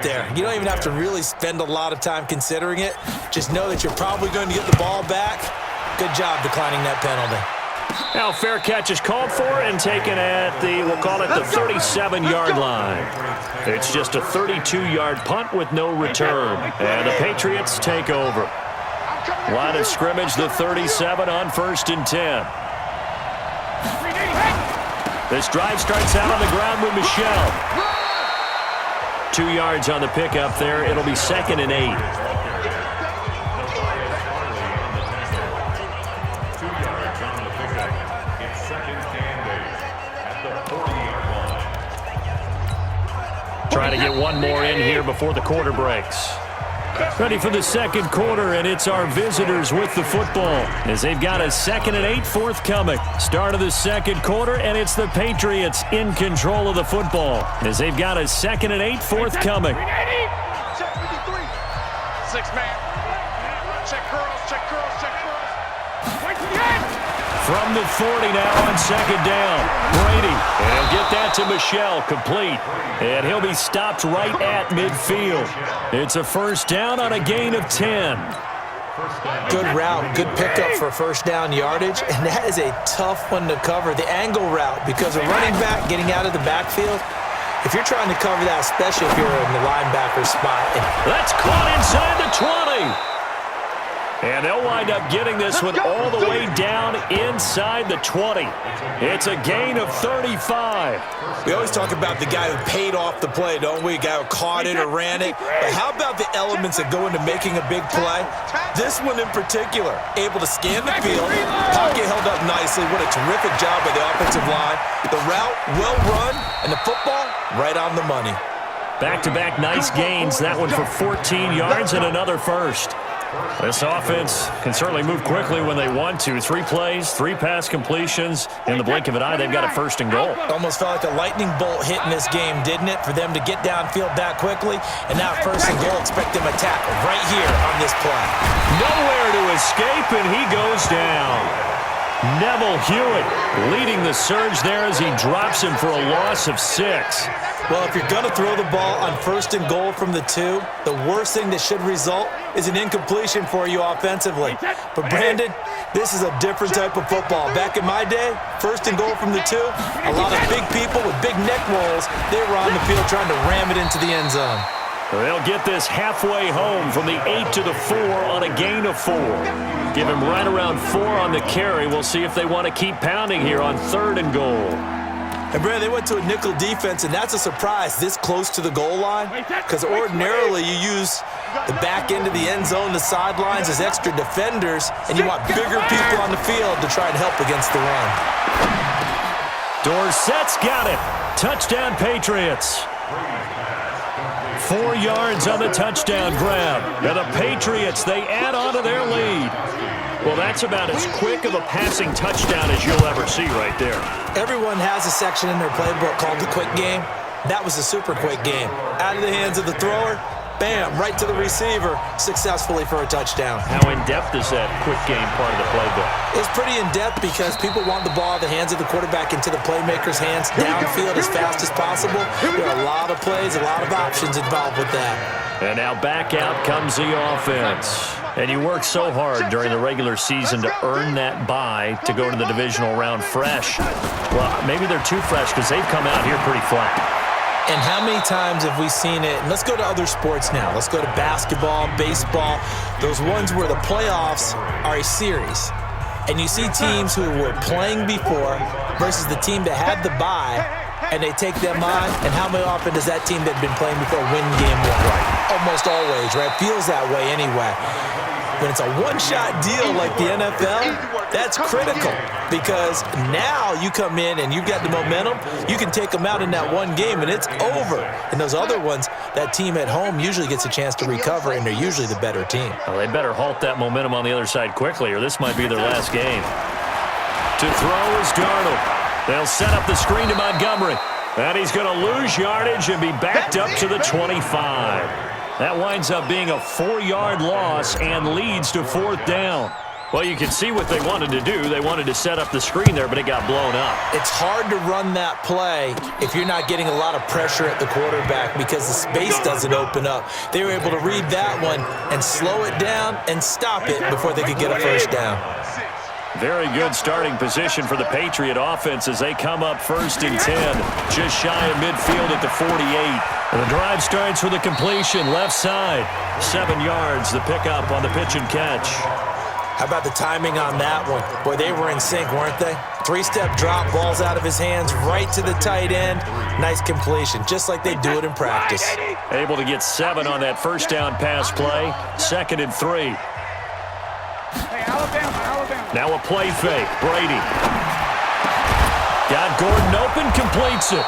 there. You don't even have to really spend a lot of time considering it. Just know that you're probably going to get the ball back. Good job declining that penalty. Now, fair catch is called for and taken at the, we'll call it the 37-yard line. It's just a 32-yard punt with no return. And the Patriots take over. Line of scrimmage, the 37 on 1st and 10. This drive starts out on the ground with Michelle. 2 yards on the pickup there. It'll be 2nd and 8. 2 yards on the pickup. It's 2nd and 8 at the 40-yard line. Trying to get one more in here before the quarter breaks. Ready for the second quarter, and it's our visitors with the football as they've got a 2nd and 8 forthcoming. Start of the second quarter, and it's the Patriots in control of the football as they've got a 2nd and 8 forthcoming. Check 53. 6-man. Check curls, check curls, check curls. Wait to the end. From the 40 now on 2nd down. Brady, and he'll get that to Michelle, complete. And he'll be stopped right at midfield. It's a 1st down on a gain of 10. Good route, good pickup for 1st down yardage, and that is a tough one to cover, the angle route, because a running back getting out of the backfield, if you're trying to cover that, especially if you're in the linebacker spot. That's caught inside the 20. And they'll wind up getting this one all the way down inside the 20. It's a gain of 35. We always talk about the guy who paid off the play, don't we? A guy who caught it or ran it. But how about the elements that go into making a big play? This one in particular, able to scan the field, pocket held up nicely. What a terrific job by the offensive line. The route, well run, and the football, right on the money. Back-to-back nice gains. That one for 14 yards and another 1st. This offense can certainly move quickly when they want to. 3 plays, 3 pass completions. In the blink of an eye, they've got a 1st and goal. Almost felt like a lightning bolt hit in this game, didn't it? For them to get downfield that quickly. And now 1st and goal, expect them to tackle right here on this play. Nowhere to escape, and he goes down. Neville Hewitt leading the surge there as he drops him for a loss of 6. Well, if you're going to throw the ball on 1st and goal from the 2, the worst thing that should result is an incompletion for you offensively. But, Brandon, this is a different type of football. Back in my day, 1st and goal from the 2, a lot of big people with big neck rolls, they were on the field trying to ram it into the end zone. They'll get this halfway home from the 8 to the 4 on a gain of 4. Give him right around 4 on the carry. We'll see if they want to keep pounding here on 3rd and goal. And, Brad, they went to a nickel defense, and that's a surprise this close to the goal line, because ordinarily you use the back end of the end zone, the sidelines as extra defenders, and you want bigger people on the field to try and help against the run. Dorsett's got it. Touchdown, Patriots. 4 yards on the touchdown grab. And the Patriots, they add on to their lead. Well, that's about as quick of a passing touchdown as you'll ever see right there. Everyone has a section in their playbook called the quick game. That was a super quick game. Out of the hands of the thrower, bam, right to the receiver, successfully for a touchdown. How in-depth is that quick game part of the playbook? It's pretty in-depth because people want the ball out of the hands of the quarterback into the playmaker's hands downfield as fast as possible. There are a lot of plays, a lot of options involved with that. And now back out comes the offense. And you work so hard during the regular season to earn that bye to go to the divisional round fresh. Well, maybe they're too fresh because they've come out here pretty flat. And how many times have we seen it? And let's go to other sports now. Let's go to basketball, baseball, those ones where the playoffs are a series. And you see teams who were playing before versus the team that had the bye, and they take them on. And how often does that team that had been playing before win game 1? Right. Almost always, right? Feels that way anyway. When it's a one-shot deal like the NFL, that's critical because now you come in and you've got the momentum. You can take them out in that one game, and it's over. And those other ones, that team at home usually gets a chance to recover, and they're usually the better team. Well, they better halt that momentum on the other side quickly, or this might be their last game. To throw is Darnold. They'll set up the screen to Montgomery. And he's going to lose yardage and be backed up to the 25. That winds up being a 4-yard loss and leads to 4th down. Well, you can see what they wanted to do. They wanted to set up the screen there, but it got blown up. It's hard to run that play if you're not getting a lot of pressure at the quarterback because the space doesn't open up. They were able to read that one and slow it down and stop it before they could get a first down. Very good starting position for the Patriot offense as they come up 1st and 10, just shy of midfield at the 48. And the drive starts with a completion left side. 7 yards, the pickup on the pitch and catch. How about the timing on that one? Boy, they were in sync, weren't they? 3-step drop, balls out of his hands, right to the tight end. Nice completion, just like they do it in practice. Able to get 7 on that first down pass play. 2nd and 3. Now a play fake. Brady. Got Gordon open, completes it.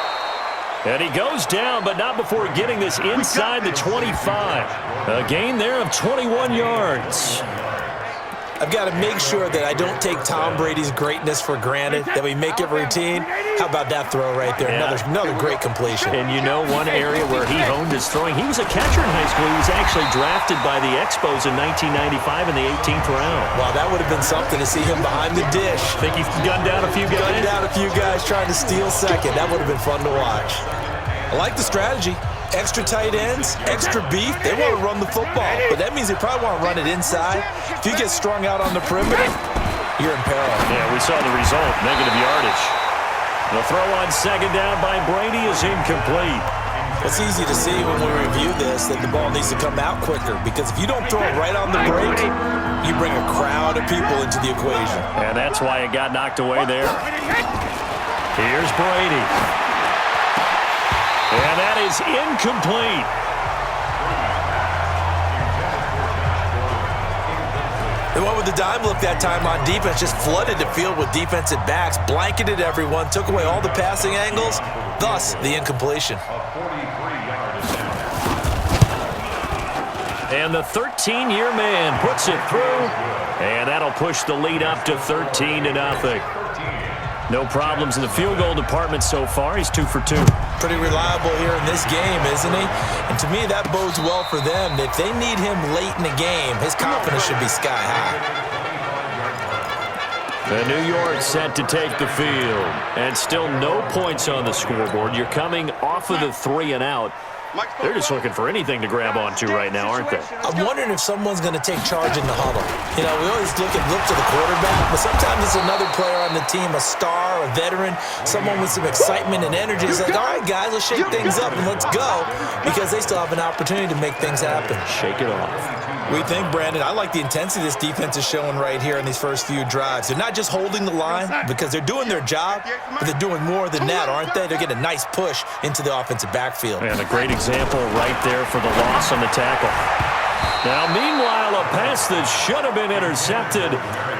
And he goes down, but not before getting this inside the 25. A gain there of 21 yards. I've got to make sure that I don't take Tom Brady's greatness for granted, that we make it routine. How about that throw right there? Yeah. Another great completion. And you know one area where he honed his throwing, he was a catcher in high school. He was actually drafted by the Expos in 1995 in the 18th round. Wow, that would have been something to see him behind the dish. Think he gunned down a few guys? Gunned down a few guys trying to steal second. That would have been fun to watch. I like the strategy. Extra tight ends, extra beef. They want to run the football, but that means they probably want to run it inside. If you get strung out on the perimeter, you're in peril. Yeah, we saw the result, negative yardage. The throw on 2nd down by Brady is incomplete. It's easy to see when we review this that the ball needs to come out quicker because if you don't throw it right on the break, you bring a crowd of people into the equation. And that's why it got knocked away there. Here's Brady. And that is incomplete. They went with the dime look that time on defense, just flooded the field with defensive backs, blanketed everyone, took away all the passing angles, thus the incompletion. And the 13-year man puts it through, and that'll push the lead up to 13-0. No problems in the field goal department so far. He's 2 for 2. Pretty reliable here in this game, isn't he? And to me, that bodes well for them. If they need him late in the game, his confidence should be sky high. The New York set to take the field. And still no points on the scoreboard. You're coming off of the 3 and out. They're just looking for anything to grab onto right now, aren't they? I'm wondering if someone's going to take charge in the huddle. You know, we always look to the quarterback, but sometimes it's another player on the team, a star, a veteran, someone with some excitement and energy. It's like, all right, guys, let's shake things up and let's go, because they still have an opportunity to make things happen. Shake it off. We think, Brandon, I like the intensity this defense is showing right here in these first few drives. They're not just holding the line because they're doing their job, but they're doing more than that, aren't they? They're getting a nice push into the offensive backfield. And a great example right there for the loss on the tackle. Now, meanwhile, a pass that should have been intercepted,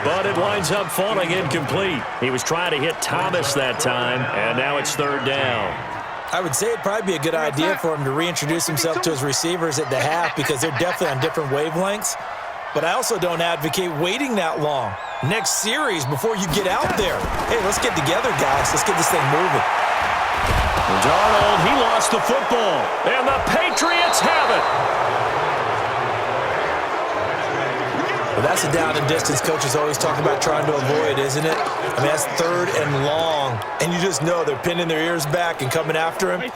but it winds up falling incomplete. He was trying to hit Thomas that time, and now it's 3rd down. I would say it'd probably be a good idea for him to reintroduce himself to his receivers at the half because they're definitely on different wavelengths. But I also don't advocate waiting that long. Next series before you get out there. Hey, let's get together, guys. Let's get this thing moving. Darnold, he lost the football, and the Patriots have it. Well, that's a down and distance coaches always talk about trying to avoid, isn't it? I mean, that's 3rd and long, and you just know they're pinning their ears back and coming after him,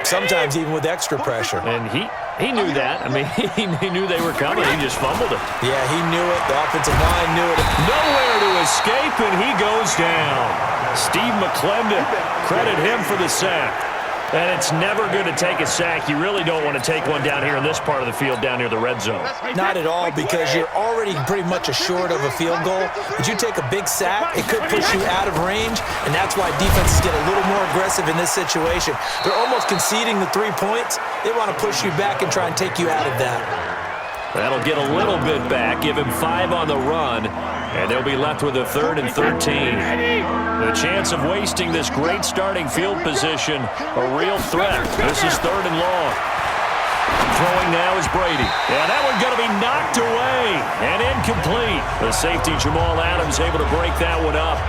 sometimes even with extra pressure. And he knew that. I mean, he knew they were coming. He just fumbled it. Yeah, he knew it. The offensive line knew it. Nowhere to escape, and he goes down. Steve McClendon, credit him for the sack. And it's never good to take a sack. You really don't want to take one down here in this part of the field, down near the red zone. Not at all, because you're already pretty much assured of a field goal. But you take a big sack, it could push you out of range, and that's why defenses get a little more aggressive in this situation. They're almost conceding the 3 points. They want to push you back and try and take you out of that. That'll get a little bit back, give him 5 on the run, and they'll be left with a 3rd and 13. The chance of wasting this great starting field position, a real threat. This is 3rd and long. Throwing now is Brady. And that one going to be knocked away and incomplete. The safety, Jamal Adams, able to break that one up.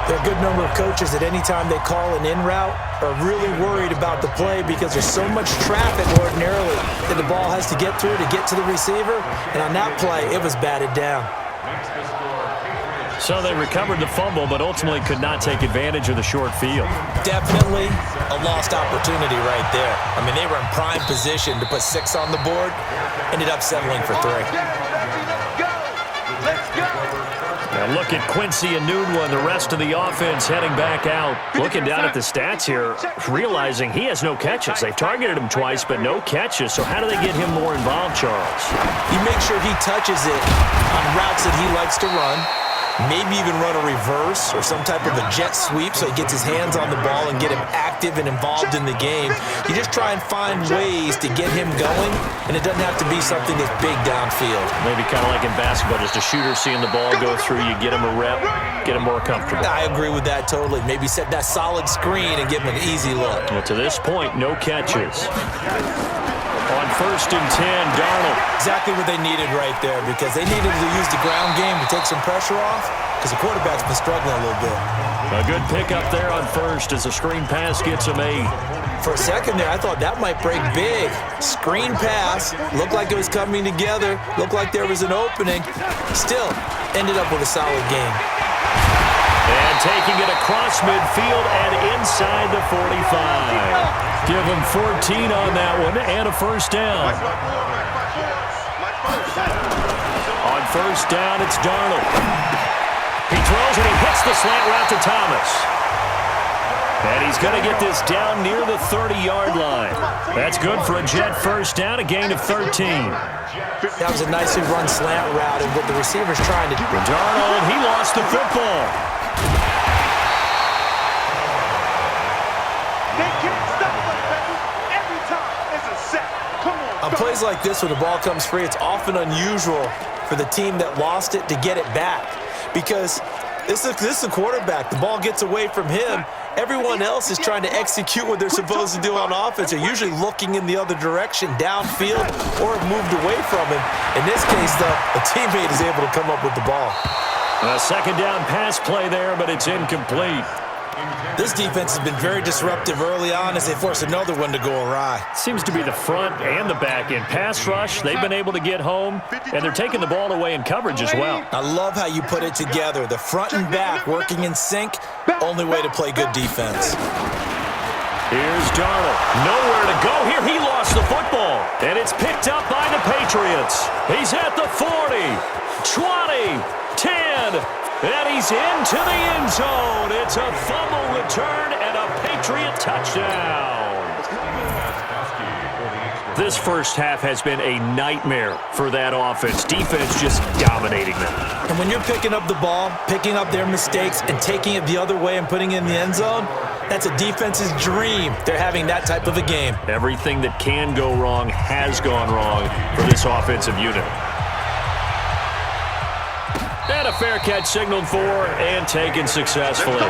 There are a good number of coaches that any time they call an in route are really worried about the play because there's so much traffic ordinarily that the ball has to get through to get to the receiver. And on that play, it was batted down. Makes the score Patriots. So they recovered the fumble, but ultimately could not take advantage of the short field. Definitely a lost opportunity right there. I mean, they were in prime position to put 6 on the board, ended up settling for 3. Now look at Quincy Enunwa and the rest of the offense heading back out. Looking down at the stats here, realizing he has no catches. They've targeted him twice, but no catches. So how do they get him more involved, Charles? You make sure he touches it on routes that he likes to run. Maybe even run a reverse or some type of a jet sweep so he gets his hands on the ball and get him active and involved in the game. You just try and find ways to get him going, and it doesn't have to be something that's big downfield. Maybe kind of like in basketball, just a shooter seeing the ball go through, you get him a rep, get him more comfortable. I agree with that totally. Maybe set that solid screen and give him an easy look. Well, to this point, no catches. On 1st and 10, Darnold. Exactly what they needed right there, because they needed to use the ground game to take some pressure off, because the quarterback's been struggling a little bit. A good pickup there on 1st as the screen pass gets him 8. For a second there, I thought that might break big. Screen pass, looked like it was coming together, looked like there was an opening. Still, ended up with a solid game. And taking it across midfield and inside the 45. Give him 14 on that one and a first down. On 1st down, it's Darnold. He throws and he hits the slant route to Thomas. And he's going to get this down near the 30-yard line. That's good for a Jet first down, a gain of 13. That was a nicely run slant route, and what the receiver's trying to do. Darnold, he lost the football. On plays like this, when the ball comes free, it's often unusual for the team that lost it to get it back, because this is a quarterback. The ball gets away from him. Everyone else is trying to execute what they're supposed to do on offense. They're usually looking in the other direction, downfield, or have moved away from him. In this case, though, a teammate is able to come up with the ball. A 2nd down pass play there, but it's incomplete. This defense has been very disruptive early on as they force another one to go awry. Seems to be the front and the back end. Pass rush, they've been able to get home, and they're taking the ball away in coverage as well. I love how you put it together. The front and back working in sync, only way to play good defense. Here's Darnold. Nowhere to go here. He lost the football, and it's picked up by the Patriots. He's at the 40, 20, 10, and he's into the end zone. It's a fumble return and a Patriot touchdown. This first half has been a nightmare for that offense. Defense just dominating them. And when you're picking up the ball, picking up their mistakes, and taking it the other way and putting it in the end zone, that's a defense's dream. They're having that type of a game. Everything that can go wrong has gone wrong for this offensive unit. And a fair catch signaled for and taken successfully.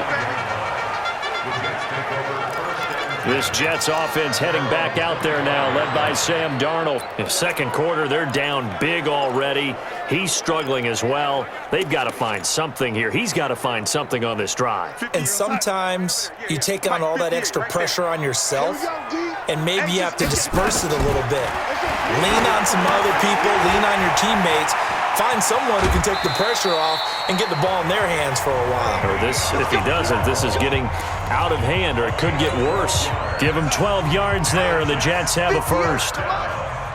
This Jets offense heading back out there now, led by Sam Darnold. In 2nd quarter, they're down big already. He's struggling as well. They've got to find something here. He's got to find something on this drive. And sometimes you take on all that extra pressure on yourself, and maybe you have to disperse it a little bit. Lean on some other people, lean on your teammates. Find someone who can take the pressure off and get the ball in their hands for a while. Or this, if he doesn't, this is getting out of hand, or it could get worse. Give him 12 yards there, and the Jets have a first.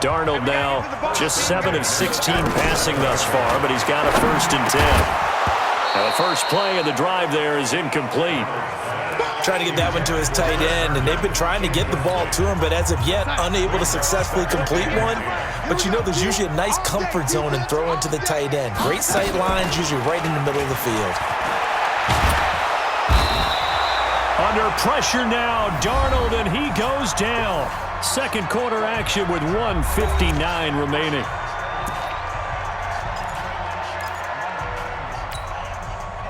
Darnold now just 7 of 16 passing thus far, but he's got a 1st and 10. Now the first play of the drive there is incomplete. Trying to get that one to his tight end, and they've been trying to get the ball to him, but as of yet, unable to successfully complete one. But you know, there's usually a nice comfort zone in throwing to the tight end. Great sight lines, usually right in the middle of the field. Under pressure now, Darnold, and he goes down. 2nd quarter action with 1:59 remaining.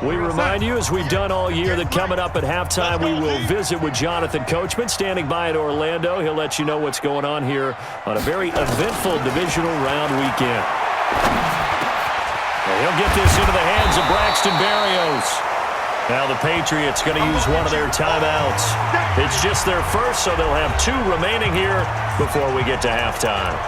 We remind you, as we've done all year, that coming up at halftime, we will visit with Jonathan Coachman, standing by at Orlando. He'll let you know what's going on here on a very eventful divisional round weekend. And he'll get this into the hands of Braxton Berrios. Now the Patriots going to use one of their timeouts. It's just their first, so they'll have 2 remaining here before we get to halftime.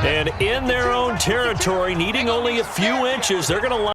And in their own territory, needing only a few inches, they're going to